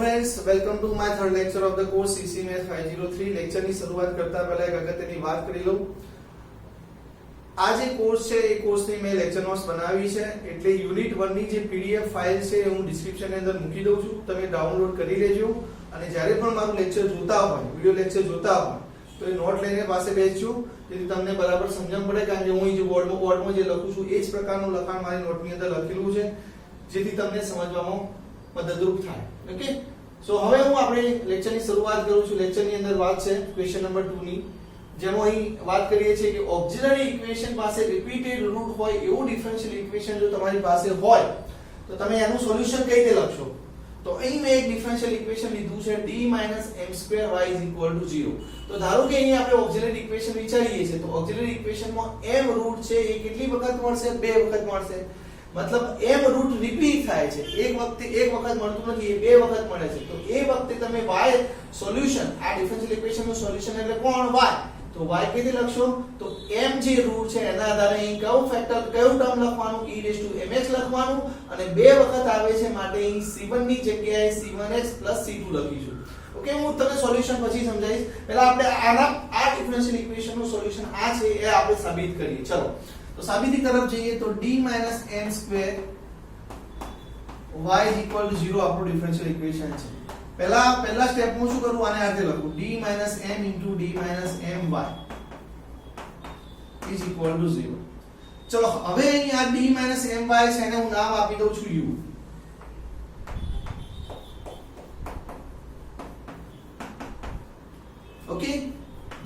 Friends, welcome to my third lecture of the course CC math 503। Lecture ની શરૂઆત કરતા પહેલા એક અગત્યની વાત કરી લઉં। આ જે કોર્સ છે એ કોર્સની મેં લેક્ચર નોટ્સ બનાવી છે, એટલે યુનિટ 1 ની જે પીડીએફ ફાઇલ છે એ હું ડિસ્ક્રિપ્શન ની અંદર મૂકી દઉં છું, તમે ડાઉનલોડ કરી લેજો અને જ્યારે પણ મારું લેક્ચર જોતા હોય, વિડિયો લેક્ચર જોતા હોય તો એ નોટ લઈને પાસે બેસજો, જેથી તમને બરાબર સમજણ પડે, કારણ કે હું જે બોર્ડમાં જે લખું છું એ જ પ્રકારનું લખાણ મારી નોટની અંદર લખેલું છે, જેથી તમને સમજવામાં મદદરૂપ થાય। ઓકે, સો હવે હું આપણે લેક્ચરની શરૂઆત કરું છું। લેક્ચરની અંદર વાત છે ક્વેશ્ચન નંબર 2 ની, જેમાં અહીં વાત કરીએ છીએ કે ઓક્સિલરી ઇક્વેશન પાસે રિપીટેડ રૂટ હોય એવું ડિફરન્શિયલ ઇક્વેશન જો તમારી પાસે હોય તો તમે એનું સોલ્યુશન કઈ રીતે લખશો? તો અહીં મેં એક ડિફરન્શિયલ ઇક્વેશન લીધું છે d m2y 0। તો ધારો કે અહીં આપણે ઓક્સિલરી ઇક્વેશન વિચારીએ છીએ, તો ઓક્સિલરી ઇક્વેશનમાં m રૂટ છે એ કેટલી વખત મળશે? 2 વખત મળશે। मतलब m રૂટ રિપીટ થાય છે, એક વખત મળતું નથી, એ 2 વખત મળે છે। તો એ વખતે તમે y સોલ્યુશન, આ ડિફરન્શિયલ ઇક્વેશન નું સોલ્યુશન એટલે કોણ? y। તો y કેવી રીતે લખશો? તો m જે રૂટ છે એના આધારે અહીં કયું ફેક્ટર, કયું ટર્મ લખવાનું? e⁻mx લખવાનું, અને 2 વખત આવે છે માટે અહીં c1 ની જગ્યાએ c1x c2 લખીશું। ઓકે, હું તમને સોલ્યુશન પછી સમજાવીશ। પહેલા આપણે આ ડિફરન્શિયલ ઇક્વેશન નું સોલ્યુશન આ છે એ આપણે સાબિત કરીએ। ચલો તો સાબિતી તરફ જઈએ। તો d - m2 y 0 આપણું ડિફરન્શિયલ ઇક્વેશન છે। પહેલા સ્ટેપ હું શું કરું? આને આ રીતે લખું, d - m * d - my = 0। ચલો હવે અહીં આ d - my છે એને હું નામ આપી દઉં છું u। ઓકે,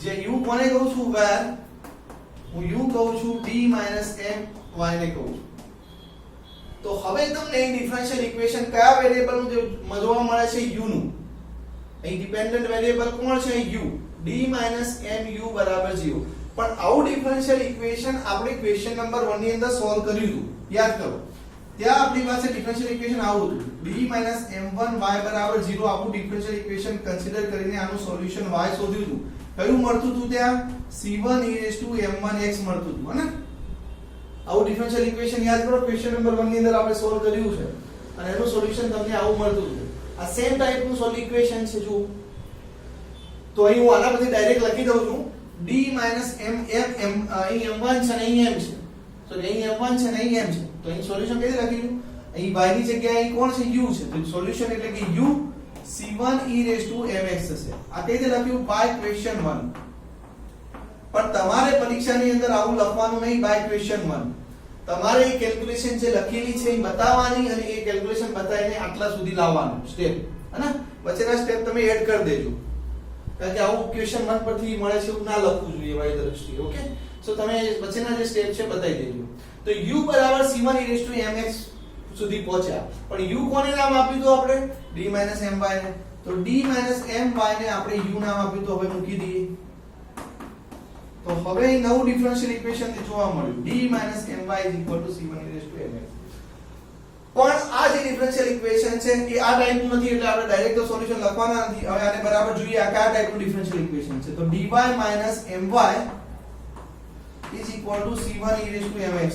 જે u કોને કહું છું? where હું u કહું છું, d - m y ને કહું છું। તો હવે તમને અહીં ડિફરન્શિયલ ઇક્વેશન કયા વેરીએબલ નું જોવા મળે છે? u નું। અહીં ડિપેન્ડન્ટ વેરીએબલ કોણ છે? u। d - mu = 0। પણ આવું ડિફરન્શિયલ ઇક્વેશન આપણે ક્વેશ્ચન નંબર 1 ની અંદર સોલ્વ કર્યું હતું, યાદ કરો। ત્યાં આપણી પાસે ડિફરન્શિયલ ઇક્વેશન આવું હતું, d - m1 y = 0। આવું ડિફરન્શિયલ ઇક્વેશન કન્સિડર કરીને આનું સોલ્યુશન y શોધ્યું હતું। કયું મળતું હતું ત્યાં? c1 e⁻m1x મળતું હતું, હે ને? આવું ડિફરન્શિયલ ઇક્વેશન યાદ કરો, ક્વેશ્ચન નંબર 1 ની અંદર આપણે સોલ્વ કર્યું છે અને એનું સોલ્યુશન તમને આવું મળતું હતું। આ સેમ ટાઈપનું સોલ્વ ઇક્વેશન છે જો। તો અહીં હું આના પછી ડાયરેક્ટ લખી દઉં છું, d - m અહીં m1 છે અને અહીં m છે, તો અહીં m1 છે અને અહીં m છે, તો અહીં સોલ્યુશન કેવી લખીશું? અહીં y ની જગ્યાએ અહીં કોણ છે? u છે, તો સોલ્યુશન એટલે કે u c1 e⁻mx થશે। આ કઈ રીતે લખ્યું? By question 1। પણ તમારે પરીક્ષાની અંદર આવું લખવાનું નહીં બાય ક્વેશ્ચન 1। તમારે એ કેલ્ક્યુલેશન જે લખેલી છે એ બતાવવાની અને એ કેલ્ક્યુલેશન બતાવીને આટલા સુધી લાવવાનું સ્ટેપ, હે, વચ્ચેના સ્ટેપ તમે એડ કરી દેજો, કારણ કે આવું ક્વેશ્ચન 1 પરથી મળે છે એવું ના લખવું જોઈએ મારી દ્રષ્ટિએ। ઓકે, સો તમે વચ્ચેના જે સ્ટેપ છે બતાવી દેજો। તો u = c1 e⁻mx સુધી પહોંચ્યા, પણ u કોને નામ આપ્યું તો આપણે? d - my ને। તો d - my ને આપણે u નામ આપ્યું, તો હવે મૂકી દઈએ। તો હવે અહીં નવું ડિફરન્શિયલ ઇક્વેશન જોવા મળ્યું, d - my = c1 e⁻mx। પણ આ જે ડિફરન્શિયલ ઇક્વેશન છે એ આ ટાઈપનું નથી, એટલે આપણે ડાયરેક્ટ તો સોલ્યુશન લખવાના નથી। હવે આને બરાબર જોઈએ આ કયા ટાઈપનું ડિફરન્શિયલ ઇક્વેશન છે। તો dy - my = c1 e⁻mx।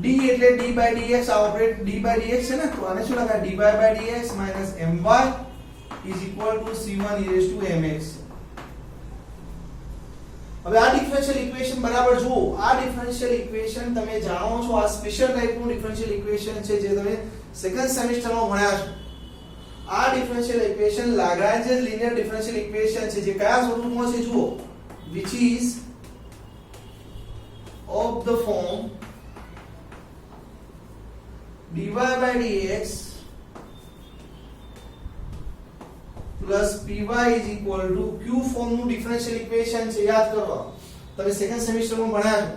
d એટલે d/dx, આ ઓપરેટ d/dx છે ને, તો આને શું લખાય? dy/dx - my = c1 e⁻mx। હવે આ ડિફરન્શિયલ ઇક્વેશન બરાબર જુઓ। આ ડિફરન્શિયલ ઇક્વેશન તમે જાણો છો, આ સ્પેશિયલ ટાઈપનું ડિફરન્શિયલ ઇક્વેશન છે જે તમે સેકન્ડ સેમેસ્ટરમાં ભણ્યા છો। આ differential equation Lagrangian linear differential equation છે, જે કયા સ્વરૂપમાં છે જુઓ, which is of the form dy/dx plus py = q form નું ડિફરન્શિયલ ઇક્વેશન છે, યાદ કરવા, તમે સેકન્ડ સેમેસ્ટરમાં ભણ્યા છો।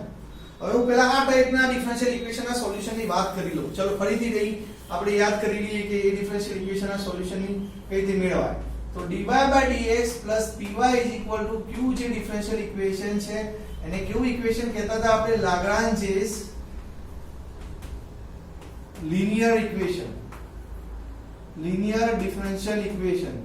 હવે હું પહેલા આ ટાઈપના ડિફરન્શિયલ ઇક્વેશનના સોલ્યુશનની વાત કરી લઉં। ચલો ફરીથી રહી આપણે યાદ કરી લઈએ કે એ ડિફરન્શિયલ ઇક્વેશનના સોલ્યુશનની કઈ રીતે મેળવાય। તો dy/dx પ્લસ py = q જે ડિફરન્શિયલ ઇક્વેશન છે એને કેવું ઇક્વેશન કહેતા હતા આપણે? Lagrangian's linear equation, linear differential equation.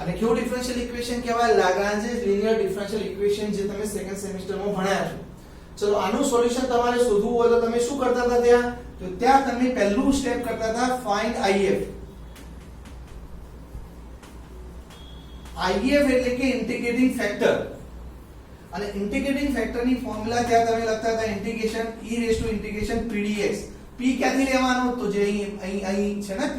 અને કેવું ડિફરન્શિયલ ઇક્વેશન કહેવાય? લાગ્રાન્જિયન લિનિયર ડિફરન્શિયલ ઇક્વેશન, જે તમે સેકન્ડ સેમેસ્ટરમાં ભણ્યા છો। ચલો આનું સોલ્યુશન તમારે શોધવું હોય તો તમે શું કરતા હતા ત્યાં? તો ત્યાં તમે પહેલું સ્ટેપ કરતા હતા ફાઇન્ડ IF. IF એટલે કે ઇન્ટિગ્રેટિંગ ફેક્ટર. અને ઇન્ટિગ્રેટિંગ ફેક્ટર ની ફોર્મ્યુલા ત્યાં તમે લખતા હતા integration e raise to integration pdx. p ક્યાંથી લેવાનો? તો જે અહીં છે ને p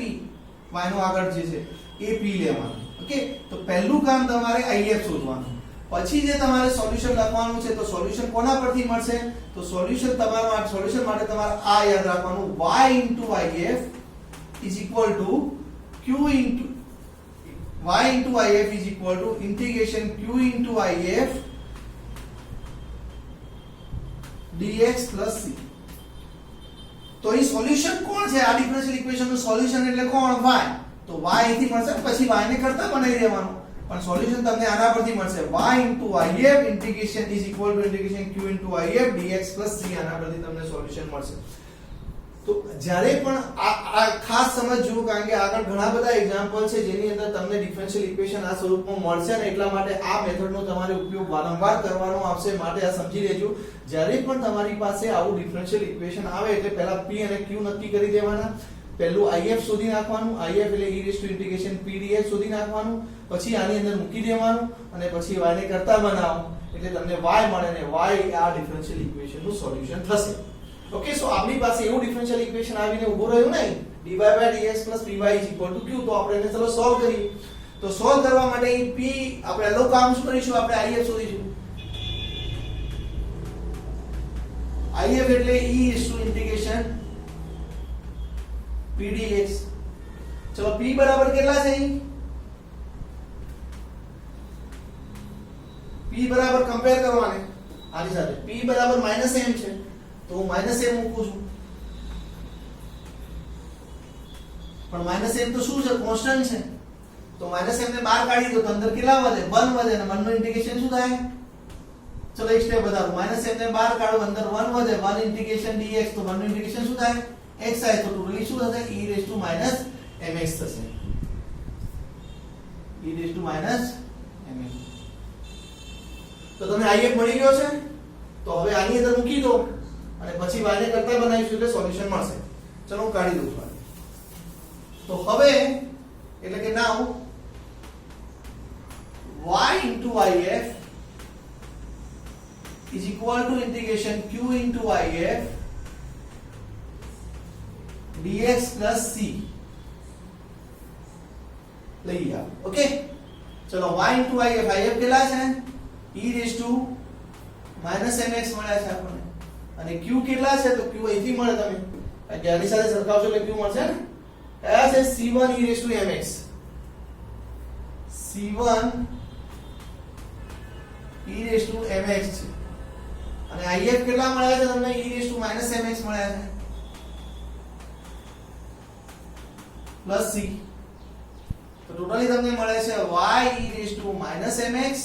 y નો આગળ જે છે એ p લેવાનો. ઓકે, તો પહેલું કામ તમારે IF શોધવાનું. પછી જે તમારે સોલ્યુશન લખવાનું છે તો સોલ્યુશન કોના પરથી મળશે? તો સોલ્યુશન તમારા સોલ્યુશન માટે તમારે આ યાદ રાખવાનું y IF is equal to q into y into IF is equal to integration q into IF dx plus c. તો એ સોલ્યુશન કોણ છે? આ ડિફરન્શિયલ ઇક્વેશન નું સોલ્યુશન એટલે કોણ? y. તો y અહીંથી મળશે, પછી y ને કરતા બનાવી દેવાનું. પણ સોલ્યુશન તમને આના પરથી મળશે y into IF integration is equal to integration q into IF dx plus c. આના પરથી તમને સોલ્યુશન મળશે. તો જ્યારે પણ આ ખાસ સમજજો, કારણ કે આગળ ઘણા બધા એક્ઝામ્પલ છે જેની અંદર તમને ડિફરન્શિયલ ઇક્વેશન આ સ્વરૂપમાં મળશે ને એટલા માટે આ મેથડનો તમારે ઉપયોગ વારંવાર કરવાનો આવશે. માટે આ સમજી લેજો. જ્યારે પણ તમારી પાસે આવું ડિફરન્શિયલ ઇક્વેશન આવે એટલે પહેલા p અને q નક્કી કરી દેવાના. પહેલું IF શોધી નાખવાનું. IF એટલે e raise to integration pdx શોધી નાખવાનું. પછી આની અંદર મૂકી દેવાનું અને પછી y ને કરતા બનાવો એટલે તમને y મળે ને y આ ડિફરન્શિયલ ઇક્વેશન નું સોલ્યુશન થશે. ઓકે, સો આપણી પાસે એવું ડિફરન્શિયલ ઇક્વેશન આવીને ઊભો રહ્યું નહીં dy dx py q. તો આપણે એને ચલો સોલ્વ કરીએ. તો સોલ્વ કરવા માટે p આપણે પહેલું કામ શું કરીશું? આપણે IF શોધીશું. IF એટલે e raise to integration pdx. ચલો p બરાબર કેટલા છે? p બરાબર કમ્પેર કરવાને આની સાથે p બરાબર -m છે તો હું -m મૂકું છું. પણ -m તો શું છે? કોન્સ્ટન્ટ છે. તો -m ને બહાર કાઢી દો તો અંદર કેટલા વધે? 1 વધે અને 1 નું ઇન્ટિગ્રેશન શું થાય? ચલો એક સ્ટેપ વધારો. -m ને બહાર કાઢો, અંદર 1 વધે, 1 ઇન્ટિગ્રેશન dx. તો 1 નું ઇન્ટિગ્રેશન શું થાય? x થાય. તો ટોટલી શું થશે? e રેઝ ટુ -mx થશે. e raise to -mx. તો તમને IF મળી ગયો છે. તો હવે આની અંદર મૂકી દો અને પછી y ને કરતા બનાવીશું એટલે સોલ્યુશન મળશે. ચલો હું કાઢી દઉં છું. તો હવે એટલે કે નાઉ y into IF is equal to integration q into IF dx plus c લઈ આવો. ઓકે, ચલો y into IF કેટલા છે? e રેઝ ટુ -mx મળ્યા છે આપણને. અને q કેટલા છે? તો q અહીંથી મળે તમે કારણ કે આની સાથે સરખાવશો એટલે q મળશે ને. કયા છે? c1 e raise to mx. c1 e raise to mx છે. અને IF કેટલા મળ્યા છે તમને? e રેઝ ટુ -mx મળ્યા છે પ્લસ c. તો ટોટલી તમને મળે છે y e raise to -mx.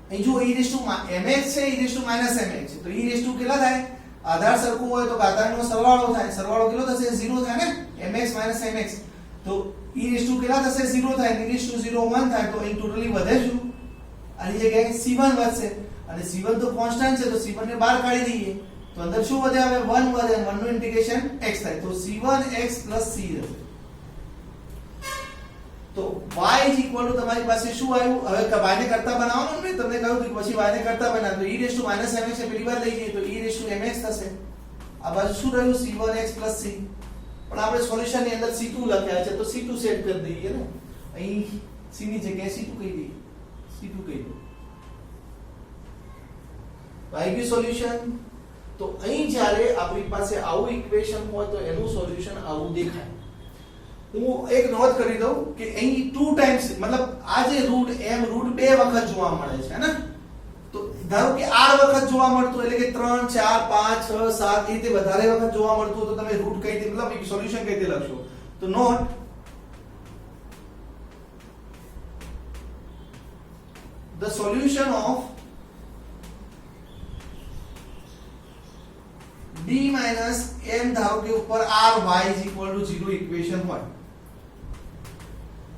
અહીં જો e રેઝ ટુ mx છે, e રેઝ ટુ -mx છે. તો e રેઝ ટુ કેટલા થાય? આધાર સરખું હોય તો ઘાતાંકનો સરવાળો થાય. સરવાળો કેટલો થશે? 0 થાય ને. mx -mx. તો e રેઝ ટુ કેટલા થશે? 0 થાય. e રેઝ ટુ 0 1 થાય. તો અહીં ટોટલી વધે શું? આની જગ્યાએ c1 વધશે. અને c1 તો કોન્સ્ટન્ટ છે તો c1 ને બહાર કાઢી દઈએ તો અંદર શું વધે? હવે 1 વધે. 1 નું ઇન્ટિગ્રેશન x થાય. તો c1x c રહેશે. તો y is equal to તમારી પાસે શું આવ્યું? હવે y ને કરતા બનાવવાનું ને તમને કહ્યું કે પછી y ને કરતા બનાવ તો e રેઝ ટુ -mx ને પેલી વાર લઈ જઈએ તો e રેઝ ટુ mx થશે. આ બાજુ શું રહ્યું? c1x c. પણ આપણે સોલ્યુશન ની અંદર c2 લખ્યા છે તો c2 સેટ કરી દઈએ ને. અહીં c ની જગ્યાએ c2 કહી દઈએ. c2 કહી દો. આવી ગયું સોલ્યુશન. તો અહીં જ્યારે આપણી પાસે આવું ઇક્વેશન હોય તો એનું સોલ્યુશન આવું દેખાય. હું એક નોંધ કરી દઉં કે અહીં 2 ટાઈમ્સ મતલબ આ જે રૂટ m રૂટ 2 વખત જોવા મળે છે ને. તો ધારો કે r વખત જોવા મળતું એટલે કે 3 4 5 6 7 એ રીતે વધારે વખત જોવા મળતું તો તમે રૂટ કઈ રીતે મતલબ એક સોલ્યુશન કઈ રીતે લખશો? તો not the solution of d minus m ધારો કે ઉપર r y is equal to 0 equation હોય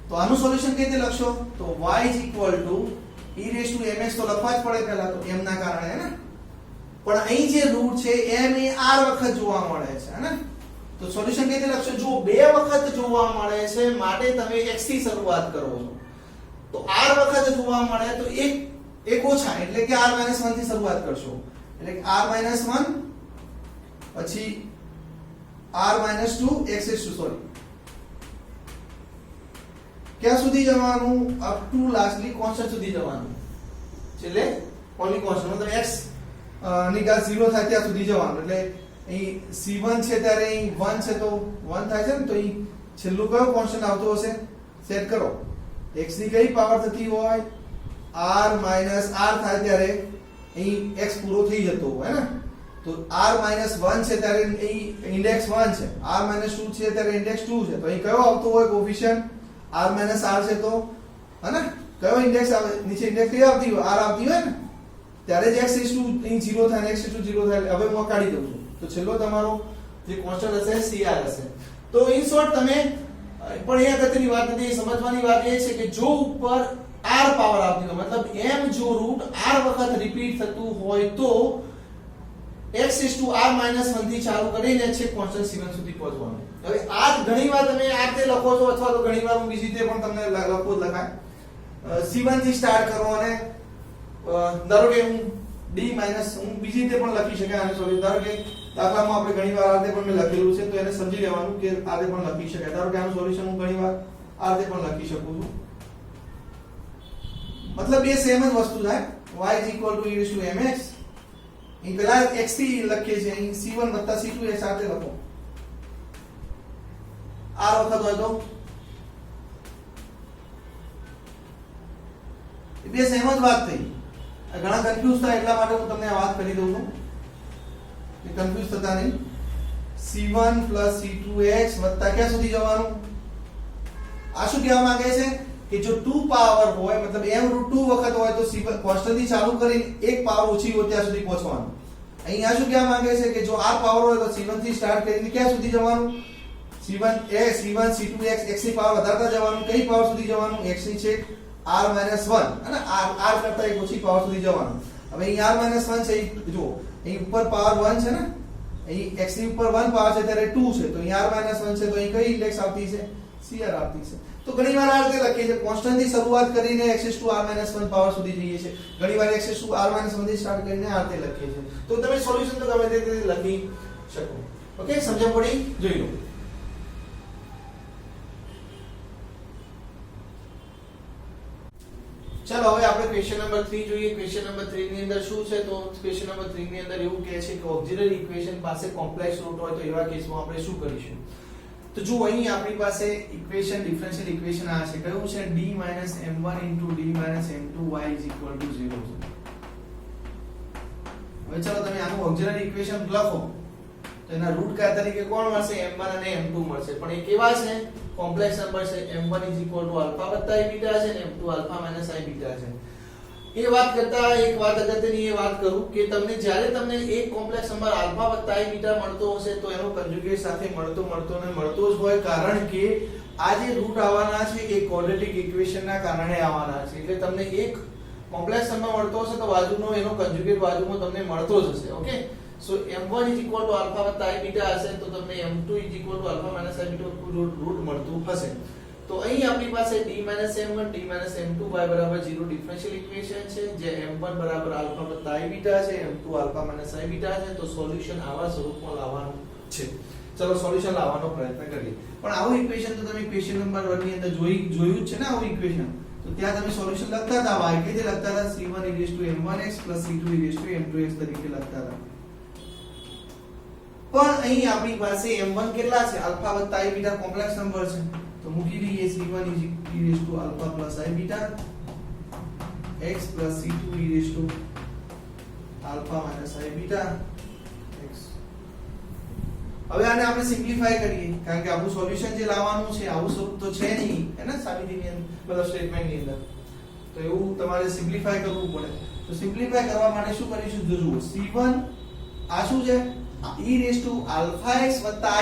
તો આનું સોલ્યુશન કઈ રીતે લખશો? તો y is equal to e raised to mx તો લખવા જ પડે પહેલા તો m ના કારણે હે ને. પણ અહીં જે રૂટ છે m એ r વખત જોવા મળે છે હે ને તો સોલ્યુશન કેવી રીતે લખશો જો બે વખત જોવા મળે છે માટે તમે x થી શરૂઆત કરો છો તો r વખત જોવા મળે તો એક ઓછા એટલે કે r - 1 થી શરૂઆત કરશો એટલે કે r - 1 પછી r - 2 x સોરી ક્યાં સુધી જવાનું અપ ટુ લાસ્ટલી કોન્સ્ટન્ટ સુધી જવાનું એટલે ઓન્લી કોન્સ્ટન્ટ મતલબ x ની ઘાત 0 થાય ત્યાં સુધી જવાનું એટલે અહીં c1 છે ત્યારે અહીં 1 છે તો 1 થાય છે ને તો અહીં છેલ્લું કયો કોન્સ્ટન્ટ આવતો હશે સેટ કરો x ની કઈ પાવર થતી હોય r - r થાય ત્યારે અહીં x પૂરો થઈ જતો હોય ને તો r - 1 છે ત્યારે અહીં ઇન્ડેક્સ 1 છે r - 2 છે ત્યારે ઇન્ડેક્સ 2 છે તો અહીં કયો આવતો હોય કોએફિશિયન્ટ r - r છે તો હે ને કયો ઇન્ડેક્સ આવે નીચે ઇન્ડેક્સ કઈ આવતી હોય r આવતી હોય ને ત્યારે જ x * અહીં 0 થાય ને x * 0 થાય હવે હું કાઢી દઉં છું તો છેલ્લો તમારો જે કોન્સ્ટન્ટ હશે cr હશે તો ઇન શોર્ટ તમે પણ એ અગત્યની વાત નથી સમજવાની વાત એ છે કે જો ઉપર r પાવર આવતી હોય મતલબ m જો રૂટ r વખત રિપીટ થતું હોય તો x * r - 1 થી ચાલુ કરીને છેક કોન્સ્ટન્ટ c1 સુધી પહોંચવાનું હવે આ ઘણીવાર તમે આ રીતે લખો છો અથવા તો ઘણીવાર હું બીજી રીતે પણ તમને લખાય c1 થી સ્ટાર્ટ કરો અને ધારો કે હું d - હું બીજી રીતે પણ લખી શકાય અને સોરી ધારો કે દાખલામાં આપણે ઘણીવાર આ રીતે પણ મેં લખેલું છે તો એને સમજી લેવાનું કે આ રીતે પણ લખી શકાય ધારો કે આનું સોલ્યુશન હું ઘણીવાર આ રીતે પણ લખી શકું છું મતલબ એ સેમ જ વસ્તુ થાય y = e mx અહીં પેલા x થી લખીએ છીએ અહીં c1 + c2 એ સાથે લખો r વખત હોય તો બે સેમ જ વાત થઈ ઘણા કન્ફ્યુઝ થાય એટલા માટે હું તમને આ વાત કરી દઉં છું કે કન્ફ્યુઝ થતા નહીં c1 + c2x વત્તા ક્યાં સુધી જવાનું આ શું કહેવા માંગે છે કે જો 2 પાવર હોય મતલબ m √ 2 વખત હોય તો c1 કોન્સ્ટન્ટ થી ચાલુ કરીને એક પાવર ઓછી હોય ત્યાં સુધી પહોંચવાનું અહીં આ શું કહેવા માંગે છે કે જો r પાવર હોય તો c1 થી સ્ટાર્ટ કરીને ક્યાં સુધી જવાનું c1 c2x x ની પાવર વધારતા જવાનું કઈ પાવર સુધી જવાનું x ની છેક r - 1 અને r કરતા એક ઓછી પાવર સુધી જવાનું હવે અહીં r - 1 છે જો અહીં ઉપર પાવર 1 છે ને અહીં x ની ઉપર 1 પાવર છે ત્યારે 2 છે તો અહીં r - 1 છે તો અહીં કઈ ઇન્ડેક્સ આવતી છે cr આવતી છે તો ઘણીવાર આ રીતે લખીએ છીએ કોન્સ્ટન્ટ થી શરૂઆત કરીને x * r - 1 પાવર સુધી જઈએ છીએ ઘણીવાર x * r - 1 થી સ્ટાર્ટ કરીને આ રીતે લખીએ છીએ તો તમે સોલ્યુશન તો ગમે તે રીતે લખી શકો ઓકે સમજણ પડી જોઈ લો ચલો હવે આપણે ક્વેશ્ચન નંબર 3 જોઈએ ક્વેશ્ચન નંબર 3 ની અંદર શું છે તો ક્વેશ્ચન નંબર 3 ની અંદર એવું કહે છે કે ઓક્સિલરી ઇક્વેશન પાસે કોમ્પ્લેક્સ રૂટ હોય તો એવા કેસમાં આપણે શું કરીશું તો જો અહીં આપણી પાસે ઇક્વેશન ડિફરન્શિયલ ઇક્વેશન આ છે કયું છે d - m1 * d - m2y = 0 હવે ચલો તમે આનું ઓક્સિલરી ઇક્વેશન લખો તો એના રૂટ કયા તરીકે કોણ મળશે m1 અને m2 મળશે પણ એ કેવા છે કોમ્પ્લેક્સ નંબર છે m1 = α + iβ છે અને m2 α - iβ છે એ વાત કરતા એક વાત અગત્યની એ વાત કરું કે તમને જ્યારે તમને એક કોમ્પ્લેક્સ નંબર α + iβ મળતો હશે તો એનો કન્જ્યુગેટ સાથે મળતો જ હોય કારણ કે આ જે રૂટ આવવાના છે એ ક્વોડ્રેટિક ઇક્વેશનના કારણે આવવાના છે એટલે તમને એક કોમ્પ્લેક્સ નંબર મળતો હશે તો બાજુનો એનો કન્જ્યુગેટ બાજુમાં તમને મળતો જ હશે ઓકે સો m1 = α + iβ હશે તો તમને m2 = α - iβ રૂટ મળતું હશે તો અહીં આપણી પાસે d - m1 d - m2y = 0 differential equation છે જે m1 = α + iβ છે m2 α - iβ છે તો સોલ્યુશન આવા સ્વરૂપમાં લાવવાનું છે ચલો સોલ્યુશન લાવવાનો પ્રયત્ન કરીએ પણ આવું ઇક્વેશન તો તમે ક્વેશ્ચન નંબર 1 ની અંદર જોયું જ છે ને આવું ઇક્વેશન તો ત્યાં તમે સોલ્યુશન લખતા હતા y કે જે લખતા હતા c1 e m1x + c2 e m2x તરીકે લખતા હતા પણ અહીં આપણી પાસે m1 કેટલા છે α + iβ કોમ્પ્લેક્સ નંબર છે તો મૂકી દઈએ c1 e α + iβ x + c2 e α - iβ x હવે આને આપણે સિમ્પ્લિફાય કરીએ કારણ કે આપણું સોલ્યુશન જે લાવવાનું છે આવું સ્વરૂપ તો છે નહીં હે ને સાબિતીની અંદર મતલબ સ્ટેટમેન્ટની અંદર તો એવું તમારે સિમ્પ્લિફાય કરવું પડે તો સિમ્પ્લિફાય કરવા માટે શું કરીશું જો જુઓ c1 આ શું છે e⁴x +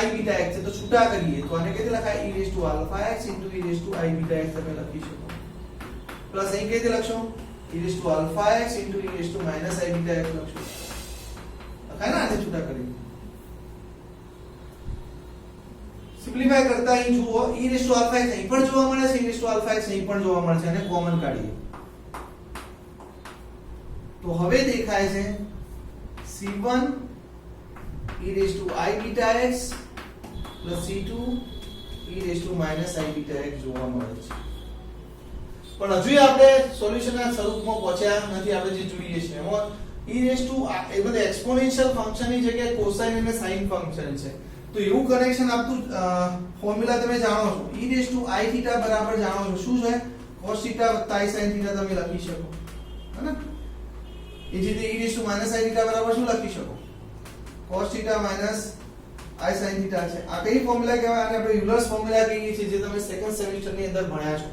iβx છે તો છૂટા કરીએ તો આને કેવી રીતે લખાય e⁴x * e⁴iβx તમે લખી શકો પ્લસ અહીં કેવી રીતે લખશો e⁴x * e⁻iβx લખશો આને છૂટા કરી સિમ્પ્લિફાય કરતા અહીં જુઓ e raise to alpha x અહીં પણ જોવા મળે છે, e raise to alpha x અહીં પણ જોવા મળે છે, અને કોમન કાઢીએ તો હવે દેખાય છે c1 e raised to I beta x plus c2 e raised to minus I beta x જોવા મળે છે. પણ હજુ આપણે સોલ્યુશનના સ્વરૂપમાં પહોંચ્યા નથી. આપણે જે જોઈએ છે એમાં e raised to એ બધા એક્સપોનેન્શિયલ ફંક્શનની જગ્યાએ કોસાઇન અને સાઇન ફંક્શન છે. તો એવું કનેક્શન આપતું ફોર્મ્યુલા તમે જાણો છો, e raised to I theta બરાબર જાણો છો શું છે, cos theta i sin theta તમે લખી શકો, હે ને? એ જ રીતે e raised to minus I theta બરાબર શું લખી શકો, cos theta minus I sin theta છે. આ કઈ ફોર્મ્યુલા કહેવાય? આને આપણે યુલર્સ ફોર્મ્યુલા કહીએ છીએ, જે તમે સેકન્ડ સેમેસ્ટર ની અંદર ભણ્યા છો.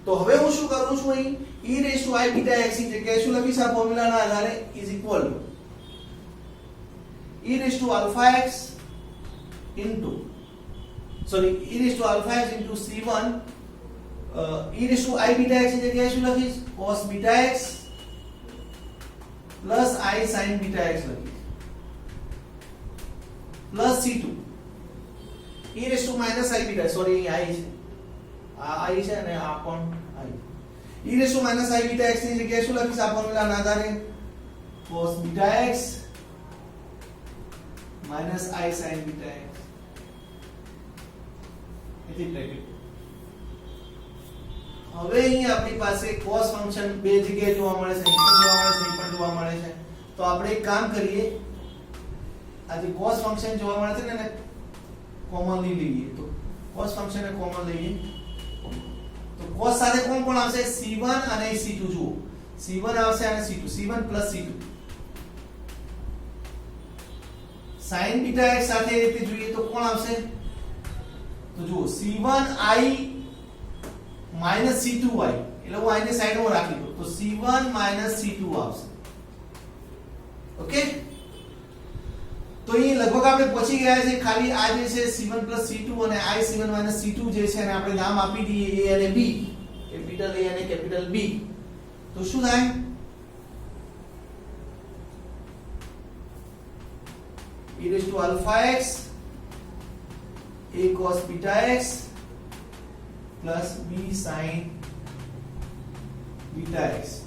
તો હવે હું શું કરું છું, અહીં e raised to I beta x ની જગ્યાએ શું લખીશ આ ફોર્મ્યુલાના આધારે is equal to e raised to alpha x into e raised to alpha x into c1 e raised to I beta x ની જગ્યાએ શું લખીશ, cos beta x plus I sin beta x લખીશ plus c2 e raised to minus I beta, sorry I છે, આ I છે અને આ પણ I, e raised to minus I beta x ની જગ્યાએ શું લખીશ આ ફોર્મ્યુલાના આધારે, cos beta x minus I sin beta x इति બ્રેકેટ. હવે અહીં આપણી પાસે cos ફંક્શન બે જગ્યાએ જોવા મળે છે, અહીં પણ જોવા મળે છે, તો આપણે એક કામ કરીએ, આ જે cos ફંક્શન જોવા મળે છે ને એને કોમનલી લઈએ. તો cos ફંક્શન ને કોમન લઈએ તો cos સાથે કોણ કોણ આવશે, c1 અને c2. જુઓ c1 આવશે અને c2, c1 plus c2. sin beta x સાથે રીતે જોઈએ તો કોણ આવશે, તો જુઓ c1i minus c2y, એટલે હું આને સાઈડમાં રાખી દઉં તો c1 minus c2 આવશે. ઓકે, તો અહીં લગભગ આપણે પહોંચી ગયા છે. ખાલી આ જે છે c1 plus c2 અને I c1 minus c2 જે છે એને આપણે નામ આપી દઈએ a અને b, કેપિટલ A અને કેપિટલ B. તો શું થાય, e raised to alpha x a cos beta x plus b sin beta x.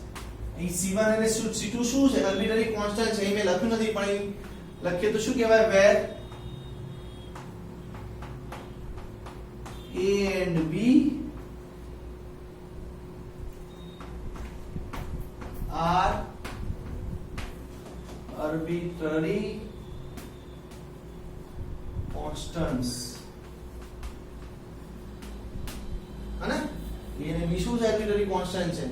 અહીં c1 અને c2 શું છે, આર્બિટ્રરી કોન્સ્ટન્ટ છે, અહીં મેં લખ્યું નથી પણ અહીં લખીએ તો શું કહેવાય, where a and b are arbitrary constants. है ना, a અને b શું છે, આર્બિટ્રરી કોન્સ્ટન્ટ છે.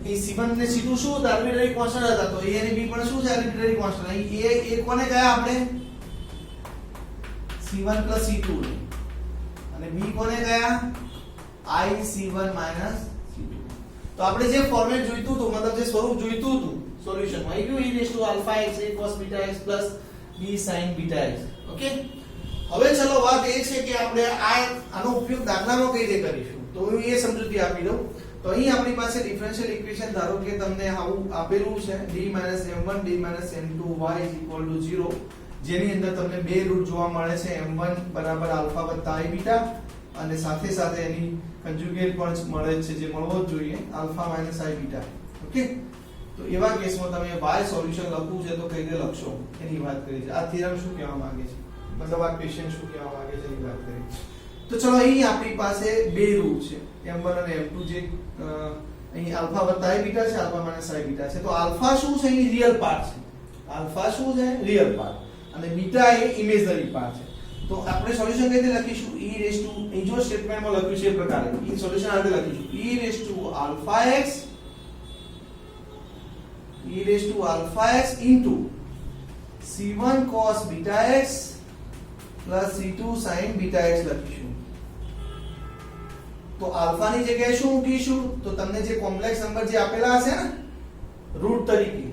એ c1 અને c2 શું હતા, આર્બિટ્રરી કોન્સ્ટન્ટ હતા, તો a અને b પણ શું છે, આર્બિટ્રરી કોન્સ્ટન્ટ. અહીં a કોને કયા આપણે, c1 c2 અને b કોને કયા, I c1 c2. તો આપણે જે ફોર્મેટ જોઈતું હતું, મતલબ જે સ્વરૂપ જોઈતું હતું સોલ્યુશનમાં, એ કયું e raised to alpha x a cos beta x plus b sin beta x. Okay, હવે ચલો વાત એ છે કે આપણે આનો ઉપયોગ દાખલામાં કઈ રીતે કરીશું. તો હું એ સમજૂતી આપી દઉં. તો અહીં આપણી પાસે ડિફરન્શિયલ ઇક્વેશન ધારો કે તમને આવું આપેલું છે d - m1 d - m2y = 0, જેની અંદર તમને બે રૂટ જોવા મળે છે, m1 બરાબર આલ્ફા વત્તા I બીટા અને સાથે સાથે એની કન્જ્યુગેટ પણ મળે છે, જે મળવો જ જોઈએ, alpha minus I beta. Okay, તો એવા કેસમાં તમે y સોલ્યુશન લખવું છે તો કઈ રીતે લખશો એની વાત કરી છે. આ થિયરમ શું કહેવા માંગે છે, મતલબ આ ક્વેશ્ચન શું કહેવા માંગે છે એની વાત કરી. તો ચલો અહીં આપણી પાસે બે રૂટ છે, m1 અને m2, જે અહીં આલ્ફા વત્તા I બીટા છે, આલ્ફા માઈનસ I બીટા છે. તો આલ્ફા શું છે, અહીં રિયલ પાર્ટ છે, આલ્ફા શું છે, રિયલ પાર્ટ, અને બીટા એ ઇમેજનરી પાર્ટ છે. તો આપણે સોલ્યુશન કઈ રીતે લખીશું, e raised to, અહીં જો સ્ટેટમેન્ટમાં લખ્યું છે એ પ્રકારે એ સોલ્યુશન આ રીતે લખીશું, e raised to alpha x into c1 cos beta x plus c2 sin beta x લખીશું. તો આલ્ફા ની જગ્યાએ શું મૂકીશું, તો તમને જે કોમ્પ્લેક્સ નંબર જે આપેલા હશે ને રૂટ તરીકે,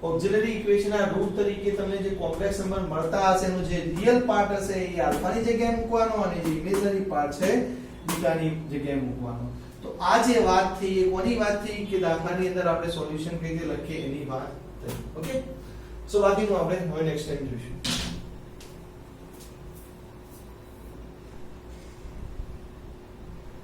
ઓક્સિલરી ઇક્વેશન ના રૂટ તરીકે તમને જે કોમ્પ્લેક્સ નંબર મળતા હશે એનો જે રિયલ પાર્ટ હશે એ આલ્ફા ની જગ્યાએ મૂકવાનો અને જે ઇમેજનરી પાર્ટ છે બીટા ની જગ્યાએ મૂકવાનો. તો આ જે વાત થઈ એ કોની વાત થઈ કે દાખલાની અંદર આપણે સોલ્યુશન કઈ રીતે લખીએ એની વાત થઈ. ઓકે, સો બાકીનું આપણે હવે નેક્સ્ટ ટાઈમ જોઈશું.